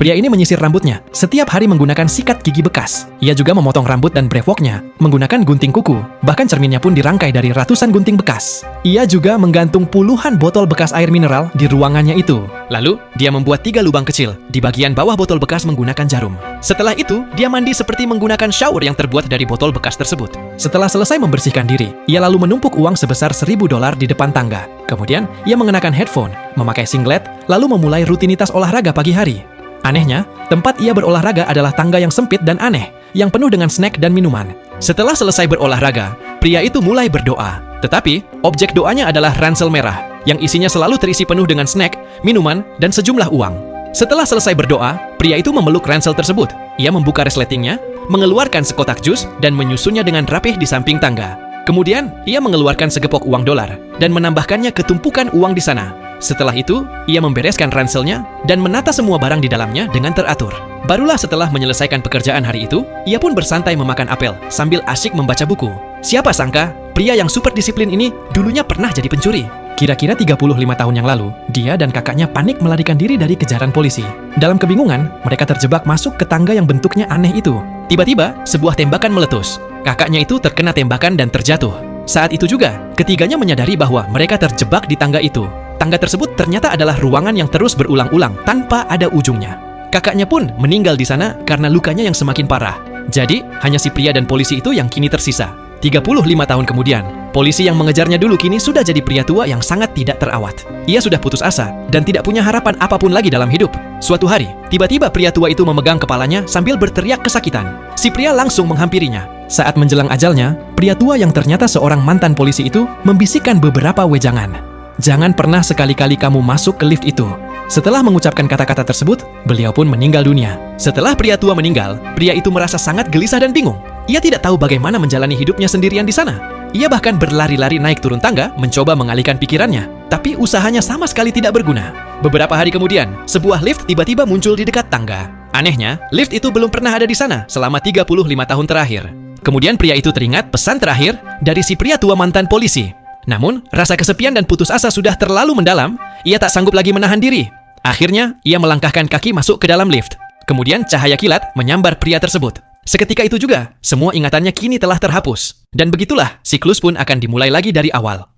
Pria ini menyisir rambutnya setiap hari menggunakan sikat gigi bekas. Ia juga memotong rambut dan brewoknya menggunakan gunting kuku. Bahkan cerminnya pun dirangkai dari ratusan gunting bekas. Ia juga menggantung puluhan botol bekas air mineral di ruangannya itu. Lalu, dia membuat 3 lubang kecil di bagian bawah botol bekas menggunakan jarum. Setelah itu, dia mandi seperti menggunakan shower yang terbuat dari botol bekas tersebut. Setelah selesai membersihkan diri, ia lalu menumpuk uang sebesar $1.000 di depan tangga. Kemudian, ia mengenakan headphone, memakai singlet, lalu memulai rutinitas olahraga pagi hari. Anehnya, tempat ia berolahraga adalah tangga yang sempit dan aneh, yang penuh dengan snack dan minuman. Setelah selesai berolahraga, pria itu mulai berdoa. Tetapi, objek doanya adalah ransel merah, yang isinya selalu terisi penuh dengan snack, minuman, dan sejumlah uang. Setelah selesai berdoa, pria itu memeluk ransel tersebut. Ia membuka resletingnya, mengeluarkan sekotak jus, dan menyusunnya dengan rapih di samping tangga. Kemudian, ia mengeluarkan segepok uang dolar, dan menambahkannya ke tumpukan uang di sana. Setelah itu, ia membereskan ranselnya dan menata semua barang di dalamnya dengan teratur. Barulah setelah menyelesaikan pekerjaan hari itu, ia pun bersantai memakan apel sambil asyik membaca buku. Siapa sangka, pria yang super disiplin ini dulunya pernah jadi pencuri. Kira-kira 35 tahun yang lalu, dia dan kakaknya panik melarikan diri dari kejaran polisi. Dalam kebingungan, mereka terjebak masuk ke tangga yang bentuknya aneh itu. Tiba-tiba, sebuah tembakan meletus. Kakaknya itu terkena tembakan dan terjatuh. Saat itu juga, ketiganya menyadari bahwa mereka terjebak di tangga itu. Tangga tersebut ternyata adalah ruangan yang terus berulang-ulang tanpa ada ujungnya. Kakaknya pun meninggal di sana karena lukanya yang semakin parah. Jadi, hanya si pria dan polisi itu yang kini tersisa. 35 tahun kemudian, polisi yang mengejarnya dulu kini sudah jadi pria tua yang sangat tidak terawat. Ia sudah putus asa dan tidak punya harapan apapun lagi dalam hidup. Suatu hari, tiba-tiba pria tua itu memegang kepalanya sambil berteriak kesakitan. Si pria langsung menghampirinya. Saat menjelang ajalnya, pria tua yang ternyata seorang mantan polisi itu membisikkan beberapa wejangan. Jangan pernah sekali-kali kamu masuk ke lift itu. Setelah mengucapkan kata-kata tersebut, beliau pun meninggal dunia. Setelah pria tua meninggal, pria itu merasa sangat gelisah dan bingung. Ia tidak tahu bagaimana menjalani hidupnya sendirian di sana. Ia bahkan berlari-lari naik turun tangga, mencoba mengalihkan pikirannya. Tapi usahanya sama sekali tidak berguna. Beberapa hari kemudian, sebuah lift tiba-tiba muncul di dekat tangga. Anehnya, lift itu belum pernah ada di sana selama 35 tahun terakhir. Kemudian pria itu teringat pesan terakhir dari si pria tua mantan polisi. Namun, rasa kesepian dan putus asa sudah terlalu mendalam, ia tak sanggup lagi menahan diri. Akhirnya, ia melangkahkan kaki masuk ke dalam lift. Kemudian, cahaya kilat menyambar pria tersebut. Seketika itu juga, semua ingatannya kini telah terhapus. Dan begitulah, siklus pun akan dimulai lagi dari awal.